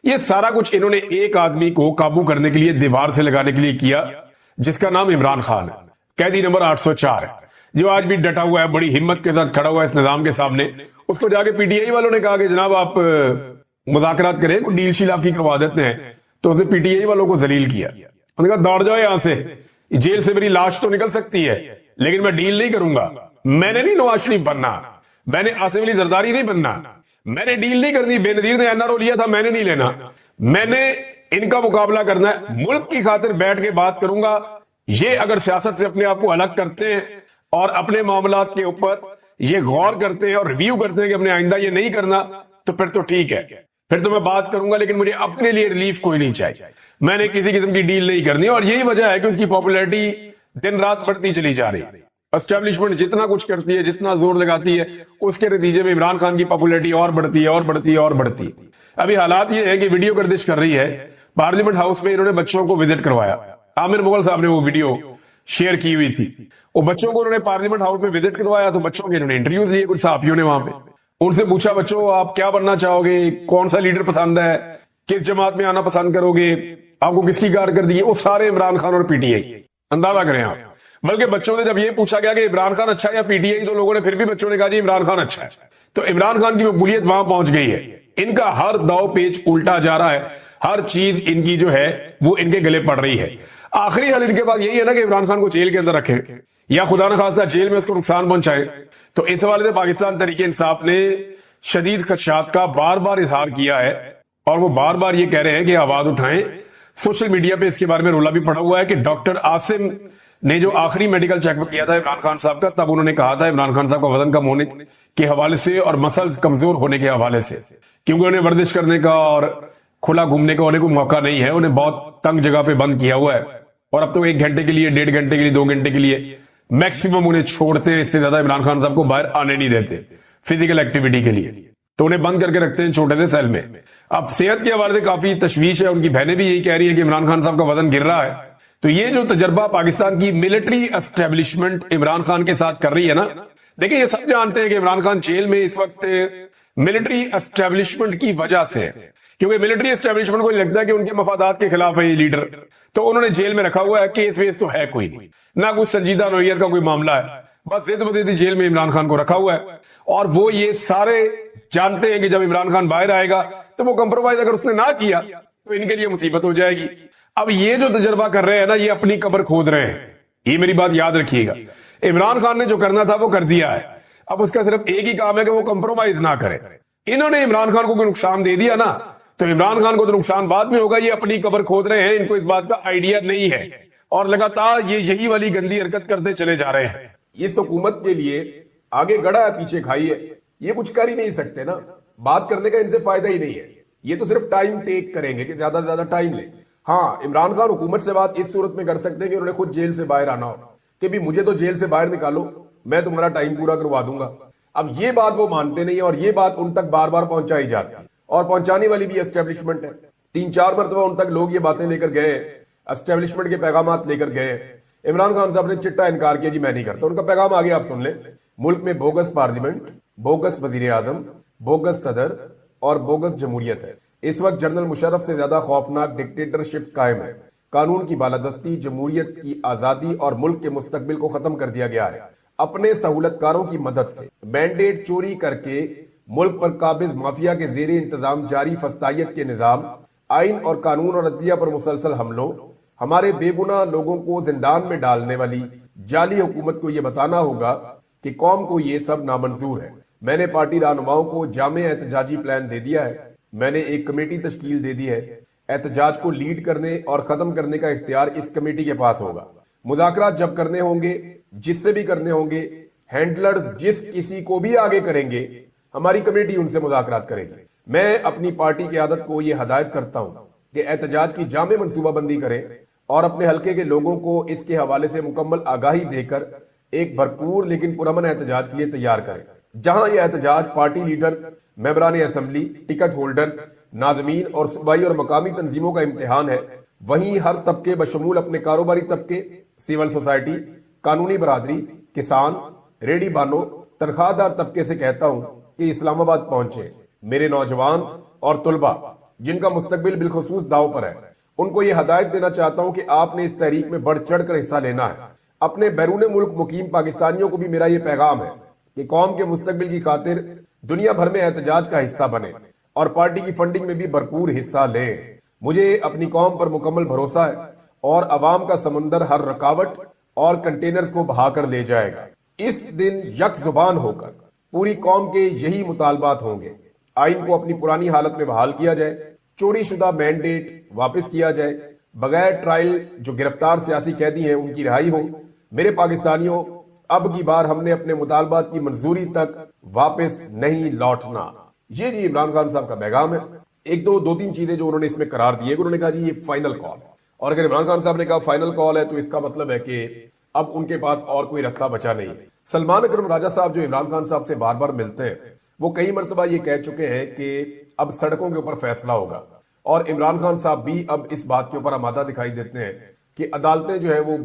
یہ سارا کچھ انہوں نے ایک آدمی کو قابو کرنے کے لیے دیوار سے لگانے کے لیے کیا جس کا نام عمران خان ہے، قیدی نمبر 804 ہے، جو آج بھی ڈٹا ہوا ہے، بڑی ہمت کے ساتھ کھڑا ہوا ہے اس نظام کے سامنے۔ اس کو جا کے پی ٹی آئی والوں نے کہا کہ جناب آپ مذاکرات کریں، کوئی ڈیل شیل آپ کی کروا دیتے ہیں، تو اس نے پی ٹی آئی والوں کو ذلیل کیا۔ انہوں نے کہا دوڑ جاؤ یہاں سے، جیل سے میری لاش تو نکل سکتی ہے لیکن میں ڈیل نہیں کروں گا، میں نے نہیں نواز شریف بننا، میں نے آصف علی زرداری نہیں بننا، میں نے ڈیل نہیں کرنی، بے نظیر نے این آر او لیا تھا، میں نے نہیں لینا، میں نے ان کا مقابلہ کرنا ہے، ملک کی خاطر بیٹھ کے بات کروں گا۔ یہ اگر سیاست سے اپنے آپ کو الگ کرتے ہیں اور اپنے معاملات کے اوپر یہ غور کرتے ہیں اور ریویو کرتے ہیں کہ اپنے آئندہ یہ نہیں کرنا، تو پھر تو ٹھیک ہے، پھر تو میں بات کروں گا، لیکن مجھے اپنے لیے ریلیف کوئی نہیں چاہیے، میں نے کسی قسم کی ڈیل نہیں کرنی۔ اور یہی وجہ ہے کہ اس کی پاپولیرٹی دن رات بڑھتی چلی جا رہی ہے۔ اسٹیبلشمنٹ جتنا کچھ کرتی ہے، جتنا زور لگاتی ہے، اس کے نتیجے میں عمران خان کی پاپولیرٹی اور بڑھتی ہے اور بڑھتی ہے اور بڑھتی ہے۔ ابھی حالات یہ ہے کہ ویڈیو گردش کر رہی ہے، پارلیمنٹ ہاؤس میں انہوں نے بچوں کو وزٹ کروایا، عامر مغل صاحب نے وہ ویڈیو شیئر کی ہوئی تھی، وہ بچوں کو انہوں نے پارلیمنٹ ہاؤس میں وزٹ کروایا، تو بچوں کے انہوں نے انٹرویوز لیے، کچھ صحافیوں نے وہاں پہ ان سے پوچھا بچوں آپ کیا بننا چاہو گے، کون سا لیڈر پسند ہے، کس جماعت میں آنا پسند کرو گے، آپ کو کس کی کارکردگی، وہ سارے عمران خان اور پی ٹی آئی، اندازہ کریں آپ۔ بلکہ بچوں سے جب یہ پوچھا گیا کہ عمران خان اچھا ہے یا پی ٹی آئی، تو لوگوں نے پھر بھی بچوں نے کہا جی عمران خان اچھا ہے۔ تو عمران خان کی مقبولیت وہاں پہنچ گئی ہے، ان کا ہر داؤ پیچ الٹا جا رہا ہے، ہر چیز ان کی جو ہے وہ ان کے گلے پڑ رہی ہے۔ آخری حل ان کے پاس یہی ہے نا کہ عمران خان کو جیل کے اندر رکھیں یا خدا نخواستہ جیل میں اس کو نقصان پہنچائے۔ تو اس حوالے سے پاکستان تحریک انصاف نے شدید خدشات کا بار بار اظہار کیا ہے، اور وہ بار بار یہ کہہ رہے ہیں کہ آواز اٹھائیں۔ سوشل میڈیا پہ اس کے بارے میں رولا بھی پڑا ہوا ہے کہ ڈاکٹر عاصم نے جو آخری میڈیکل چیک اپ کیا تھا عمران خان صاحب کا، تب انہوں نے کہا تھا عمران خان صاحب کا وزن کم ہونے کے حوالے سے اور مسلز کمزور ہونے کے حوالے سے، کیونکہ انہیں ورزش کرنے کا اور کھلا گھومنے کا انہیں کوئی موقع نہیں ہے، انہیں بہت تنگ جگہ پہ بند کیا ہوا ہے، اور اب تو 1 گھنٹے کے لیے، 1.5 گھنٹے کے لیے، 2 گھنٹے کے لیے میکسیمم انہیں چھوڑتے ہیں، اس سے زیادہ عمران خان صاحب کو باہر آنے نہیں دیتے فزیکل ایکٹیویٹی کے لیے، تو انہیں بند کر کے رکھتے ہیں چھوٹے سے سیل میں۔ اب صحت کے حوالے سے کافی تشویش ہے، ان کی بہنیں بھی یہی کہہ رہی ہیں کہ عمران خان صاحب کا وزن گر رہا ہے۔ تو یہ جو تجربہ پاکستان کی ملٹری اسٹیبلشمنٹ عمران خان کے ساتھ کر رہی ہے نا، دیکھیں یہ سب جانتے ہیں کہ عمران خان جیل میں اس وقت ملٹری اسٹیبلشمنٹ کی وجہ سے، کیونکہ ملٹری اسٹیبلشمنٹ کو لگتا ہے کہ ان کے مفادات کے خلاف ہے یہ لیڈر، تو انہوں نے جیل میں رکھا ہوا ہے، کیس ویس تو ہے کوئی نہیں، نہ کوئی سنجیدہ نوعیت کا کوئی معاملہ ہے، بس زد بدیدی جیل میں عمران خان کو رکھا ہوا ہے، اور وہ یہ سارے جانتے ہیں کہ جب عمران خان باہر آئے گا تو وہ کمپرومائز اگر اس نے نہ کیا تو ان کے لیے مصیبت ہو جائے گی۔ اب یہ جو تجربہ کر رہے ہیں نا، یہ اپنی قبر کھود رہے ہیں، یہ میری بات یاد رکھیے گا۔ عمران خان نے جو کرنا تھا وہ کر دیا ہے، اب اس کا صرف ایک ہی کام ہے کہ وہ کمپرومائز نہ کرے۔ انہوں نے عمران خان کو کوئی نقصان دے دیا نا، تو عمران خان کو تو نقصان بعد میں ہوگا، یہ اپنی قبر کھود رہے ہیں، ان کو اس بات کا آئیڈیا نہیں ہے، اور لگاتار یہ یہی والی گندی حرکت کرتے چلے جا رہے ہیں۔ اس حکومت کے لیے آگے گڑا ہے پیچھے کھائی ہے، یہ کچھ کر ہی نہیں سکتے نا، بات کرنے کا ان سے فائدہ ہی نہیں ہے، یہ تو صرف ٹائم ٹیک کریں گے کہ زیادہ سے زیادہ ٹائم لیں۔ ہاں عمران خان حکومت سے بات اس صورت میں کر سکتے ہیں کہ انہوں نے خود جیل سے باہر آنا ہو کہ بھی مجھے تو جیل سے باہر نکالو، میں تمہارا ٹائم پورا کروا دوں گا۔ اب یہ بات وہ مانتے نہیں، اور یہ بات ان تک بار بار پہنچائی جاتی ہے، اور پہنچانے والی بھی اسٹیبلشمنٹ ہے۔ 3-4 مرتبہ ان تک لوگ یہ باتیں لے کر گئے، اسٹیبلشمنٹ کے پیغامات لے کر گئے۔ عمران خان صاحب نے چٹا انکار کیا، جی میں نہیں کرتا، ان کا پیغام آگے آپ سن لیں۔ ملک میں بوگس پارلیمنٹ، بوگس وزیر اعظم، بوگس صدر اور بوگس جمہوریت ہے۔ اس وقت جنرل مشرف سے زیادہ خوفناک ڈکٹیٹرشپ قائم ہے، قانون کی بالادستی، جمہوریت کی آزادی اور ملک کے مستقبل کو ختم کر دیا گیا ہے۔ اپنے سہولت کاروں کی مدد سے مینڈیٹ چوری کر کے ملک پر قابض مافیا کے زیر انتظام جاری فسطائیت کے نظام، آئین اور قانون اور عدلیہ پر مسلسل حملوں، ہمارے بے گناہ لوگوں کو زندان میں ڈالنے والی جعلی حکومت کو یہ بتانا ہوگا کہ قوم کو یہ سب نامنظور ہے۔ میں نے پارٹی رہنماؤں کو جامع احتجاجی پلان دے دیا ہے، میں نے ایک کمیٹی تشکیل دے دی ہے، احتجاج کو لیڈ کرنے اور ختم کرنے کا اختیار اس کمیٹی کے پاس ہوگا۔ مذاکرات جب کرنے ہوں گے، جس سے بھی کرنے ہوں گے، ہینڈلرز جس کسی کو بھی آگے کریں گے، ہماری کمیٹی ان سے مذاکرات کرے گی۔ میں اپنی پارٹی قیادت کو یہ ہدایت کرتا ہوں کہ احتجاج کی جامع منصوبہ بندی کریں اور اپنے حلقے کے لوگوں کو اس کے حوالے سے مکمل آگاہی دے کر ایک بھرپور لیکن پرامن احتجاج کے لیے تیار کریں۔ جہاں یہ احتجاج پارٹی لیڈرز، ممبران اسمبلی، ٹکٹ ہولڈرز، ناظمین اور صوبائی اور مقامی تنظیموں کا امتحان ہے، وہیں ہر طبقے بشمول اپنے کاروباری طبقے، سول سوسائٹی، قانونی برادری، کسان، ریڈی بانوں، تنخواہ دار طبقے سے کہتا ہوں کہ اسلام آباد پہنچے۔ میرے نوجوان اور طلبہ جن کا مستقبل بالخصوص داؤ پر ہے، ان کو یہ ہدایت دینا چاہتا ہوں کہ آپ نے اس تحریک میں بڑھ چڑھ کر حصہ لینا ہے۔ اپنے بیرون ملک مقیم پاکستانیوں کو بھی میرا یہ پیغام ہے کہ قوم کے مستقبل کی خاطر دنیا بھر میں احتجاج کا حصہ بنے اور پارٹی کی فنڈنگ میں بھی بھرپور حصہ لیں۔ مجھے اپنی قوم پر مکمل بھروسہ ہے اور عوام کا سمندر ہر رکاوٹ اور کنٹینرز کو بہا کر لے جائے گا۔ اس دن یک زبان ہو کر پوری قوم کے یہی مطالبات ہوں گے۔ آئین کو اپنی پرانی حالت میں بحال کیا جائے، چوری شدہ مینڈیٹ واپس کیا جائے، بغیر ٹرائل جو گرفتار سیاسی قیدی ہیں ان کی رہائی ہو۔ میرے پاکستانیوں، اب کی بار ہم نے اپنے مطالبات کی منظوری تک واپس نہیں لوٹنا۔ یہ جی عمران خان صاحب کا پیغام ہے۔ ایک دو تین چیزیں جو انہوں نے اس میں قرار دی ہے، انہوں نے کہا جی یہ فائنل کال ہے، اور اگر عمران خان صاحب نے کہا فائنل کال ہے تو اس کا مطلب ہے کہ اب ان کے پاس اور کوئی راستہ بچا نہیں ہے۔ سلمان اکرم راجہ صاحب جو عمران خان صاحب سے بار بار ملتے ہیں، وہ کئی مرتبہ یہ کہہ چکے ہیں کہ اب سڑکوں کے اوپر فیصلہ ہوگا، اور عمران خان صاحب بھی اب اس بات کے اوپر آمادہ دکھائی دیتے ہیں کہ عدالتیں جو ہے وہ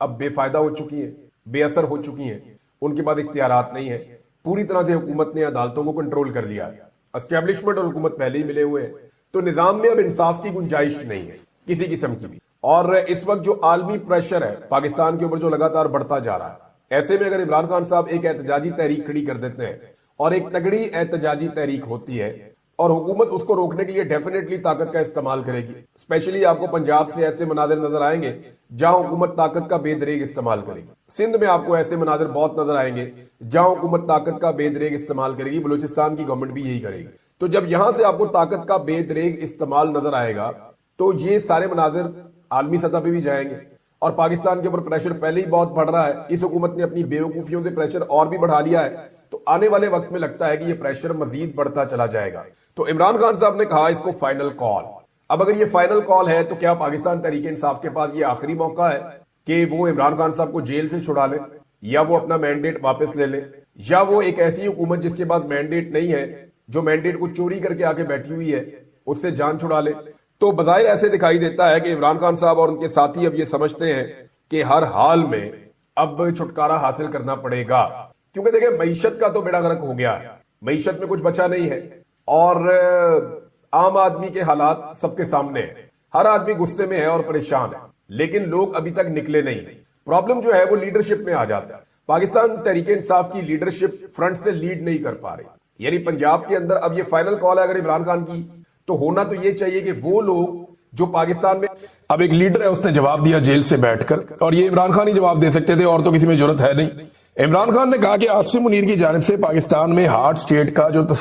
اب بے فائدہ ہو چکی ہیں، بے اثر ہو چکی ہیں، ان کے پاس اختیارات نہیں ہیں۔ پوری طرح سے حکومت نے عدالتوں کو کنٹرول کر لیا ہے، اسٹیبلشمنٹ اور حکومت پہلے ہی ملے ہوئے ہیں، تو نظام میں اب انصاف کی گنجائش نہیں ہے کسی قسم کی بھی۔ اور اس وقت جو عالمی پریشر ہے پاکستان کے اوپر جو لگاتار بڑھتا جا رہا ہے، ایسے میں اگر عمران خان صاحب ایک احتجاجی تحریک کھڑی کر دیتے ہیں، اور ایک تگڑی احتجاجی تحریک ہوتی ہے، اور حکومت اس کو روکنے کے لیے ڈیفینیٹلی طاقت کا استعمال کرے گی۔ اسپیشلی آپ کو پنجاب سے ایسے مناظر نظر آئیں گے جہاں حکومت طاقت کا بے دریغ استعمال کرے گی، سندھ میں آپ کو ایسے مناظر بہت نظر آئیں گے جہاں حکومت طاقت کا بے دریغ استعمال کرے گی، بلوچستان کی گورنمنٹ بھی یہی کرے گی۔ تو جب یہاں سے آپ کو طاقت کا بے دریغ استعمال نظر آئے گا تو یہ سارے مناظر عالمی سطح پہ بھی جائیں گے، اور پاکستان کے اوپر پریشر پہلے ہی بہت بڑھ رہا ہے، اس حکومت نے اپنی بیوقوفیوں سے پریشر اور بھی بڑھا لیا ہے، تو آنے والے وقت میں لگتا ہے کہ یہ پریشر مزید بڑھتا چلا جائے گا۔ تو عمران خان صاحب نے کہا اس کو فائنل کال۔ اب اگر یہ فائنل کال ہے تو کیا پاکستان تحریک انصاف کے پاس یہ آخری موقع ہے کہ وہ عمران خان صاحب کو جیل سے چھڑا لیں، یا وہ اپنا مینڈیٹ واپس لے لیں، یا وہ ایک ایسی حکومت جس کے پاس مینڈیٹ نہیں ہے، جو مینڈیٹ کو چوری کر کے آگے بیٹھی ہوئی ہے، اس سے جان چھڑا لے؟ تو بظاہر ایسے دکھائی دیتا ہے کہ عمران خان صاحب اور ان کے ساتھی اب یہ سمجھتے ہیں کہ ہر حال میں اب چھٹکارا حاصل کرنا پڑے گا، کیونکہ دیکھیں معیشت کا تو بیڑا غرق ہو گیا ہے، معیشت میں کچھ بچا نہیں ہے، اور عام آدمی کے حالات سب کے سامنے ہیں، ہر آدمی غصے میں ہے اور پریشان ہے، لیکن لوگ ابھی تک نکلے نہیں ہیں۔ پرابلم جو ہے وہ لیڈرشپ میں آ جاتا ہے۔ پاکستان تحریک انصاف کی لیڈرشپ فرنٹ سے لیڈ نہیں کر پا رہی، یعنی پنجاب کے اندر اب یہ فائنل کال ہے اگر عمران خان کی، تو ہونا تو یہ چاہیے کہ وہ لوگ جو پاکستان میں اب ایک لیڈر ہے اس نے جواب دیا جیل سے بیٹھ کر، اور یہ عمران خان ہی جواب دے سکتے تھے، اور تو کسی میں جرت ہے نہیں۔ عمران خان نے کہا کہ عاصم منیر کی جانب سے پاکستان میں ہارڈ اسٹیٹ کا جو